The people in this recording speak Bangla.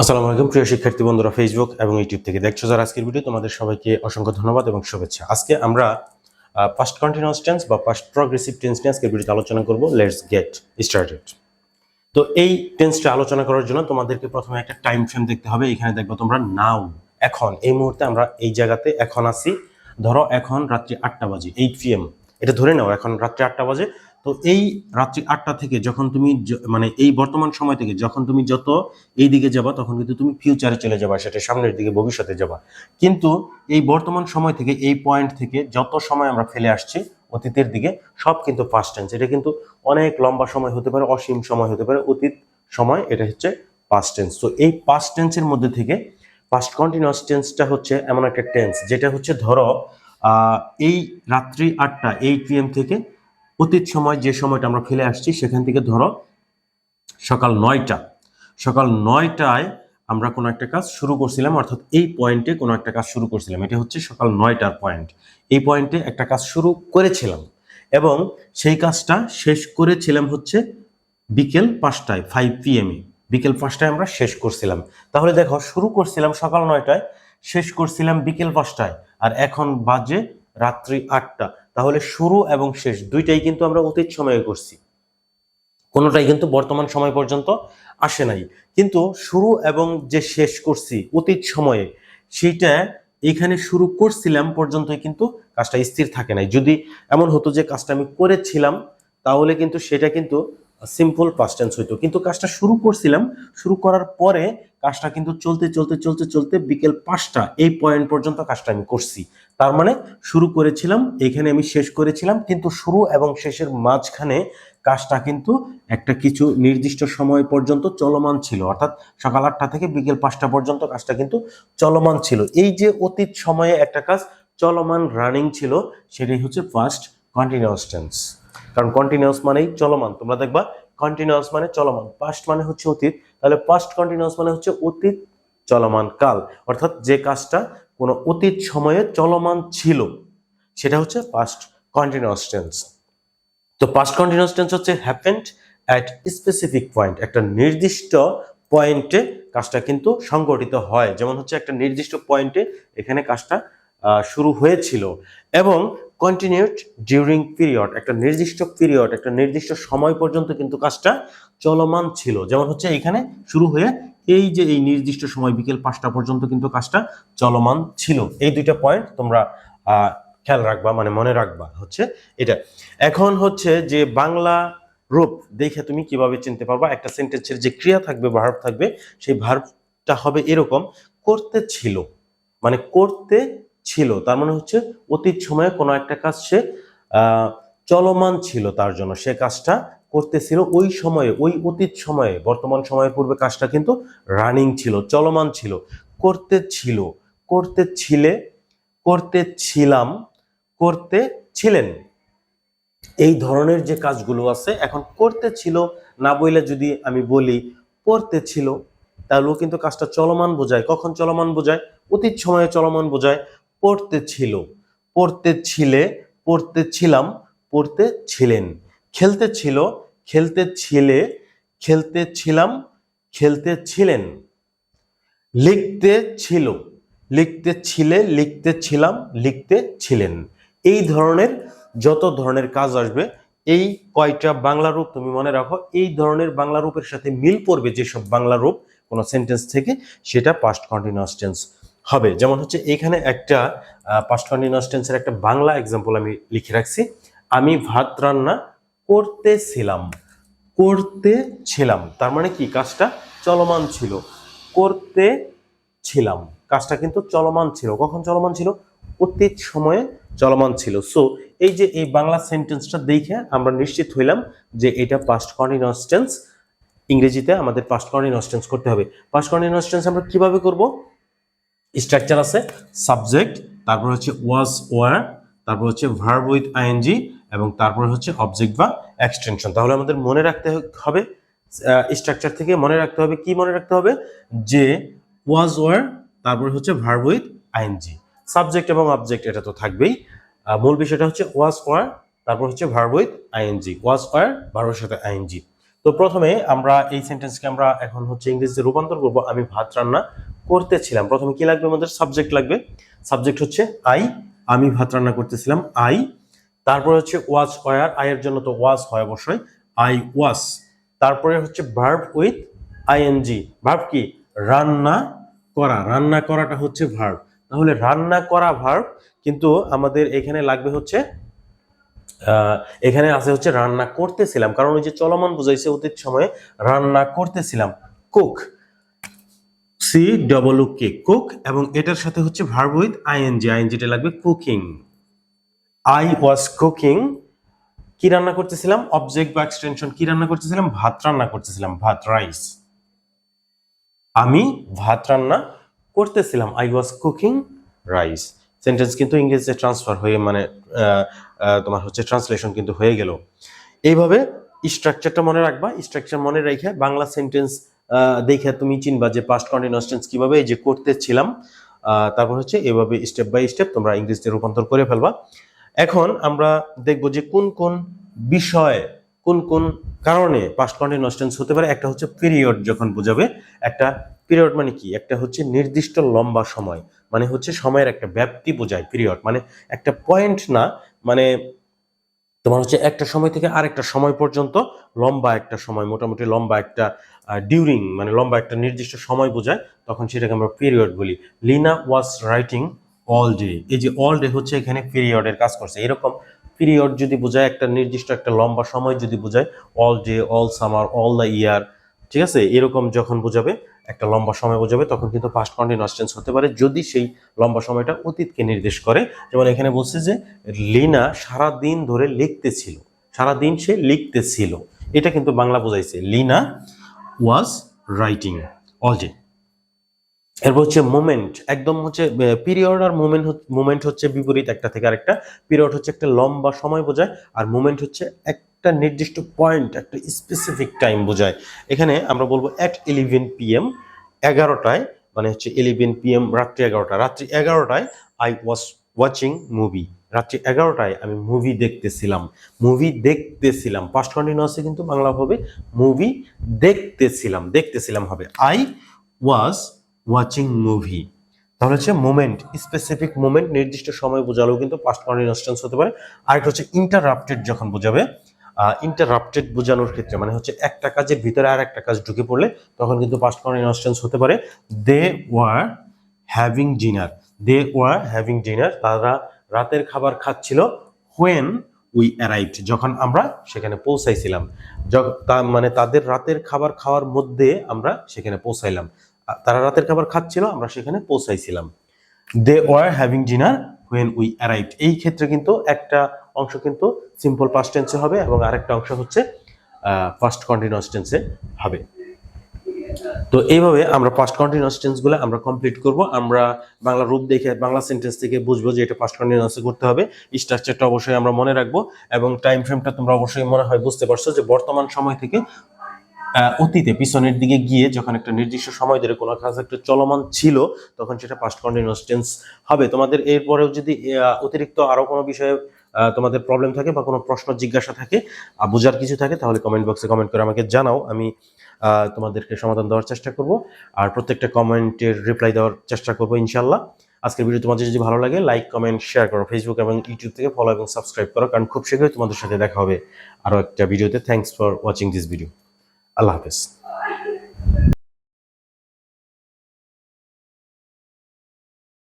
আসসালামু আলাইকুম প্রিয় শিক্ষার্থী বন্ধুরা, ফেসবুক এবং ইউটিউব থেকে দেখছো যারা আজকের ভিডিও, তোমাদের সবাইকে অসংখ্য ধন্যবাদ এবং শুভেচ্ছা। আজকে আমরা পাস্ট কন্টিনিউয়াস টেন্স বা পাস্ট প্রগ্রেসিভ টেন্স নিয়ে আজকের ভিডিওতে আলোচনা করব। Let's get started. তো এই টেন্সটা আলোচনা করার জন্য তোমাদেরকে প্রথমে একটা টাইম ফ্রেম দেখতে হবে। এখানে দেখবো তোমরা নাও, এখন, এই মুহূর্তে আমরা এই জায়গাতে এখন আছি। ধরো এখন রাত্রি 8টা বাজে, 8 PM, এটা ধরে নাও এখন রাত্রি 8টা বাজে। তো এই রাত্রি 8টা থেকে যখন তুমি মানে এই বর্তমান সময় থেকে যখন তুমি যত এই দিকে যাবা, তখন কিন্তু তুমি ফিউচারে চলে যাবা, সেটা সামনের দিকে ভবিষ্যতে যাবা। কিন্তু এই বর্তমান সময় থেকে এই পয়েন্ট থেকে যত সময় আমরা ফেলে আসছি অতীতের দিকে, সব কিন্তু পাস্ট টেন্স। এটা কিন্তু অনেক লম্বা সময় হতে পারে, অসীম সময় হতে পারে, অতীত সময়, এটা হচ্ছে পাস্ট টেন্স। তো এই পাস্ট টেন্সের মধ্যে থেকে পাস্ট কন্টিনিউয়াস টেন্সটা হচ্ছে এমন একটা টেন্স যেটা হচ্ছে ধরো এই রাত্রি 8টা 8 PM থেকে অতীত সময় যে সময়টা আমরা ফেলে আসছি সেখান থেকে ধরো সকাল 9টায় আমরা কোনো একটা কাজ শুরু করছিলাম, অর্থাৎ এই পয়েন্টে কোনো একটা কাজ শুরু করছিলাম। এটা হচ্ছে সকাল 9টার পয়েন্ট। এই পয়েন্টে একটা কাজ শুরু করেছিলাম এবং সেই কাজটা শেষ করেছিলাম হচ্ছে বিকেল 5টায়, 5 PM এ। বিকেল 5টায় আমরা শেষ করছিলাম। তাহলে দেখো, শুরু করছিলাম সকাল 9টায়, শেষ করছিলাম বিকেল 5টায়, আর এখন বাজে রাত্রি 8টা। তাহলে শুরু এবং শেষ দুইটাই কিন্তু আমরা অতীত সময়ে করছি, কোনোটাই কিন্তু বর্তমান সময় পর্যন্ত আসে নাই। কিন্তু শুরু এবং যে শেষ করছি অতীত সময়ে, সেইটা এখানে শুরু করছিলাম পর্যন্তই কিন্তু কাজটা স্থির থাকে নাই। যদি এমন হতো যে কাজটা আমি করেছিলাম, তাহলে কিন্তু সেটা কিন্তু সিম্পল পাস্ট টেন্স হইতো। কিন্তু কাজটা শুরু করছিলাম, শুরু করার পরে কাজটা কিন্তু চলতে চলতে চলতে চলতে বিকেল 5টা এই পয়েন্ট পর্যন্ত কাজটা আমি করছি। তার মানে শুরু করেছিলাম, এখানে আমি শেষ করেছিলাম, কিন্তু শুরু এবং শেষের মাঝখানে কাজটা কিন্তু একটা কিছু নির্দিষ্ট সময় পর্যন্ত চলমান ছিল, অর্থাৎ সকাল 8টা থেকে বিকেল 5টা পর্যন্ত কাজটা কিন্তু চলমান ছিল। এই যে অতীত সময়ে একটা কাজ চলমান, রানিং ছিল, সেটাই হচ্ছে পাস্ট কন্টিনিউয়াস টেন্স। কারণ কন্টিনিউয়াস মানেই চলমান, তোমরা দেখবা কন্টিনিউয়াস মানে চলমান, পাস্ট মানে হচ্ছে অতীত, তাহলে পাস্ট কন্টিনিউয়াস মানে হচ্ছে অতীত চলমান কাল, অর্থাৎ যে কাজটা কোনো অতীত সময়ে চলমান ছিল সেটা হচ্ছে পাস্ট কন্টিনিউয়াস টেন্স। তো পাস্ট কন্টিনিউয়াস টেন্স হচ্ছে হ্যাপেন্ড অ্যাট স্পেসিফিক পয়েন্ট, একটা নির্দিষ্ট পয়েন্টে কাজটা কিন্তু সংঘটিত হয়। যেমন হচ্ছে একটা নির্দিষ্ট পয়েন্টে এখানে কাজটা শুরু হয়েছিল, এবং কন্টিনিউড ডিউরিং পিরিয়ড, একটা নির্দিষ্ট পিরিয়ড, একটা নির্দিষ্ট সময় পর্যন্ত কিন্তু কাজটা চলমান ছিল। যেমন হচ্ছে এখানে শুরু হয়ে এই যে এই নির্দিষ্ট সময় বিকেল 5টা পর্যন্ত কিন্তু কাজটা চলমান ছিল। এই দুইটা পয়েন্ট তোমরা খেয়াল রাখবা, মানে মনে রাখবা হচ্ছে এটা। এখন হচ্ছে যে বাংলা রূপ দেখে তুমি কিভাবে চিনতে পারবা একটা সেন্টেন্সের যে ক্রিয়া থাকবে, ভার্ব থাকবে, সেই ভার্বটা হবে এরকম: করতে ছিল, মানে করতে ছিল, তার মানে হচ্ছে অতীত সময়ে কোনো একটা কাজ সে চলমান ছিল, তার জন্য সে কাজটা করতেছিল ওই সময়ে, ওই অতীত সময়ে, বর্তমান সময়ের পূর্বে কাজটা কিন্তু রানিং ছিল, চলমান ছিল। করতে ছিল, করতে ছিলে, করতে ছিলাম, করতে ছিলেন, এই ধরনের যে কাজগুলো আছে। এখন করতে ছিল না বইলে যদি আমি বলি পড়তে ছিল, তাহলেও কিন্তু কাজটা চলমান বোঝায়। কখন চলমান বোঝায়? অতীত সময়ে চলমান বোঝায়। পড়তে ছিল, পড়তে ছিলে, পড়তে ছিলাম, পড়তে ছিলেন। খেলতে ছিল, খেলতে ছিলে, খেলতে ছিলাম, খেলতে ছিলেন। লিখতে ছিল, লিখতে ছিলে, লিখতে ছিলাম, লিখতে ছিলেন। এই ধরনের যত ধরনের কাজ আসবে, এই কয়টা বাংলা রূপ তুমি মনে রাখো, এই ধরনের বাংলা রূপের সাথে মিল পড়বে যেসব বাংলা রূপ কোনো সেন্টেন্স থেকে, সেটা পাস্ট কন্টিনিউয়াস টেন্স হবে। যেমন হচ্ছে এখানে একটা পাস্ট কন্টিনিউয়াস টেন্সের একটা বাংলা এক্সাম্পল আমি লিখে রাখছি: আমি ভাত রান্না করতেছিলাম। করতেছিলাম তার মানে কি কাজটা চলমান ছিল, করতে ছিলাম, কাজটা কিন্তু চলমান ছিল। কখন চলমান ছিল? অতীত সময়ে চলমান ছিল। সো এই যে এই বাংলা সেন্টেন্সটা দেখে আমরা নিশ্চিত হইলাম যে এটা পাস্ট কন্টিনিউয়াস টেন্স। ইংরেজিতে আমাদের পাস্ট কন্টিনিউয়াস টেন্স করতে হবে। পাস্ট কন্টিনিউয়াস টেন্স আমরা কিভাবে করব? স্ট্রাকচার আছে সাবজেক্ট, তারপর হচ্ছে ওয়াজ ওয়ার, তারপর হচ্ছে ভার্ব উইথ আইএনজি, এবং তারপর হচ্ছে অবজেক্ট বা এক্সটেনশন। তাহলে আমাদের মনে রাখতে হবে, স্ট্রাকচার থেকে মনে রাখতে হবে, কি মনে রাখতে হবে? যে ওয়াজ ওয়ার, তারপর হচ্ছে ভার্ব উইথ আইএনজি, সাবজেক্ট এবং অবজেক্ট, এটা তো থাকবেই। মূল বিষয়টা হচ্ছে ওয়াজ ওয়ার, তারপর হচ্ছে verb with ING, was were ভার্বের সাথে আইএনজি। তো প্রথমে আমরা এই সেন্টেন্সকে আমরা এখন হচ্ছে ইংরেজিতে রূপান্তর করব। আমি ভাত রান্না করতেছিলাম। প্রথমে কি লাগবে আমাদের? সাবজেক্ট লাগবে। সাবজেক্ট হচ্ছে আই, আমি ভাত রান্না করতেছিলাম, আই। তারপরে হচ্ছে ওয়াজ ওয়ার, আই এর জন্য তো ওয়াজ হয় অবশ্যই, আই ওয়াজ। তারপরে হচ্ছে ভার্ব উইথ আইএনজি। ভার্ব কি? রান্না করা। রান্না করাটা হচ্ছে ভার্ব। তাহলে রান্না করা ভার্ব, কিন্তু আমাদের এখানে লাগবে হচ্ছে এখানে আছে হচ্ছে রান্না করতেছিলাম, কারণ ওই যে চলমান বুঝাইছে অতীত সময়ে, রান্না করতেছিলাম, cook, C double K, cook. এবং এটার সাথে হচ্ছে ভার্ব উইথ আইএনজি, আইএনজিটা লাগবে কুকিং। আই ওয়াজ কুকিং, কি রান্না করতেছিলাম? অবজেক্ট বা এক্সটেনশন, কি রান্না করতেছিলাম? ভাত রান্না করতেছিলাম, ভাত, রাইস। আমি ভাত রান্না করতেছিলাম, I was cooking rice. Sentence কিন্তু ইংরেজিতে ট্রান্সফার হয়ে মানে তোমার হচ্ছে ট্রান্সলেশন কিন্তু হয়ে গেল। এইভাবে স্ট্রাকচারটা মনে রাখবা। স্ট্রাকচার মনে রেখে বাংলা সেন্টেন্স দেখে তুমি চিনবা যে পাস্ট কন্টিনিউয়াস টেন্স কিভাবে, এই যে করতেছিলাম, তারপর হচ্ছে এভাবে স্টেপ বাই স্টেপ তোমরা ইংরেজিতে রূপান্তর করে ফেলবা। এখন আমরা দেখব যে কোন কোন বিষয়, কোন কোন কারণে পাস্ট কন্টিনিউয়াস টেন্স হতে পারে। একটা হচ্ছে পিরিয়ড যখন বোঝাবে। একটা পিরিয়ড মানে কি? একটা হচ্ছে নির্দিষ্ট লম্বা সময়, মানে হচ্ছে সময়ের একটা ব্যাপ্তি বোঝায়। পিরিয়ড মানে একটা পয়েন্ট না, মানে তোমার হচ্ছে একটা সময় থেকে আরেকটা সময় পর্যন্ত লম্বা একটা সময়, মোটামুটি লম্বা একটা ডিউরিং, মানে লম্বা একটা নির্দিষ্ট সময় বোঝায়, তখন সেটাকে আমরা পিরিয়ড বলি। Lina was writing all day, এই যে অল ডে হচ্ছে এখানে পিরিয়ডের কাজ করছে। এরকম পিরিয়ড যদি বোঝায় একটা নির্দিষ্ট একটা লম্বা সময় যদি বোঝায়, all day, all summer, all the year, ঠিক আছে, এরকম যখন বোঝাবে, একটা লম্বা সময় বোঝাবে, তখন কিন্তু পাস্ট কন্টিনিউয়াস টেন্স হতে পারে, যদি সেই লম্বা সময়টা অতীতকে নির্দেশ করে। যেমন এখানে বলছে যে লিনা সারা দিন ধরে লিখতেছিল, সারা দিন সে লিখতেছিল, এটা কিন্তু বাংলা বোঝাইছে, Lina was writing all day. এরপর হচ্ছে মোমেন্ট, একদম হচ্ছে পিরিয়ড আর মোমেন্ট হচ্ছে বিপরীত একটা থেকে আরেকটা। পিরিয়ড হচ্ছে একটা লম্বা সময় বোঝায়, আর মোমেন্ট হচ্ছে একটা নির্দিষ্ট পয়েন্ট, একটা স্পেসিফিক টাইম বোঝায়। এখানে আমরা বলবো অ্যাট 11 PM, 11টায়, মানে হচ্ছে 11 PM রাত্রি 11টা, রাত্রি 11টায় আই ওয়াজ ওয়াচিং মুভি, রাত্রি 11টায় আমি মুভি দেখতেছিলাম। মুভি দেখতেছিলাম পাস্ট কন্টিনিউয়াসে কিন্তু বাংলা হবে মুভি দেখতেছিলাম, দেখতেছিলাম হবে আই ওয়াজ ওয়াচিং মুভি। তাহলে হচ্ছে মোমেন্ট, স্পেসিফিক মোমেন্ট, নির্দিষ্ট সময় বোঝালেও কিন্তু পাস্ট কন্টিনিউয়াস টেন্স হতে পারে। আরেকটা হচ্ছে ইন্টারাপ্টেড যখন বোঝাবে, ইন্টারাপ্টেড বোঝানোর ক্ষেত্রে মানে হচ্ছে একটা কাজের ভিতরে আর একটা কাজ ঢুকে পড়লে তখন কিন্তু পাস্ট কন্টিনিউয়াস টেন্স হতে পারে। They were having dinner, they were having dinner, তারা রাতের খাবার খাচ্ছিল, হোয়েন উই অ্যারাইভড, যখন আমরা সেখানে পৌঁছাইছিলাম। মানে তাদের রাতের খাবার খাওয়ার মধ্যে আমরা সেখানে পৌঁছাইলাম, তারা রাতের খাবার খাচ্ছিল, আমরা সেখানে পৌঁছাইছিলাম। They were having dinner when we arrived, এই ক্ষেত্রে কিন্তু একটা অংশ কিন্তু সিম্পল পাস্ট টেন্সে হবে এবং আরেকটা অংশ হচ্ছে পাস্ট কন্টিনিউয়াস টেন্সে হবে। তো এইভাবে আমরা পাস্ট কন্টিনিউয়াস টেন্সগুলো আমরা কমপ্লিট করব। আমরা বাংলা রূপ দেখে, বাংলা সেন্টেন্স থেকে বুঝবো যে এটা পাস্ট কন্টিনিউয়াসে করতে হবে। স্ট্রাকচারটা অবশ্যই আমরা মনে রাখবো এবং টাইম ফ্রেমটা তোমরা অবশ্যই মনে হয় বুঝতে পারছো যে বর্তমান সময় থেকে অতীতে পিছনের দিকে গিয়ে যখন একটা নির্দিষ্ট সময় ধরে কোনো কাজ একটা চলমান ছিল, তখন সেটা পাস্ট কন্টিনিউয়াস টেন্স হবে। তোমাদের এরপরেও যদি অতিরিক্ত আরো কোনো বিষয়ে তোমাদের প্রবলেম থাকে বা কোনো প্রশ্ন জিজ্ঞাসা থাকে, বোঝার কিছু থাকে, তাহলে কমেন্ট বক্সে কমেন্ট করে আমাকে জানাও, আমি তোমাদেরকে সমাধান দেওয়ার চেষ্টা করব আর প্রত্যেকটা কমেন্টের রিপ্লাই দেওয়ার চেষ্টা করব ইনশাল্লাহ। আজকের ভিডিও তোমাদের যদি ভালো লাগে লাইক, কমেন্ট, শেয়ার করো, ফেসবুক এবং ইউটিউব থেকে ফলো এবং সাবস্ক্রাইব করো, কারণ খুব শীঘ্রই তোমাদের সাথে দেখা হবে আরো একটা ভিডিওতে। Thanks for watching this video. আল্লাহ হাফেজ।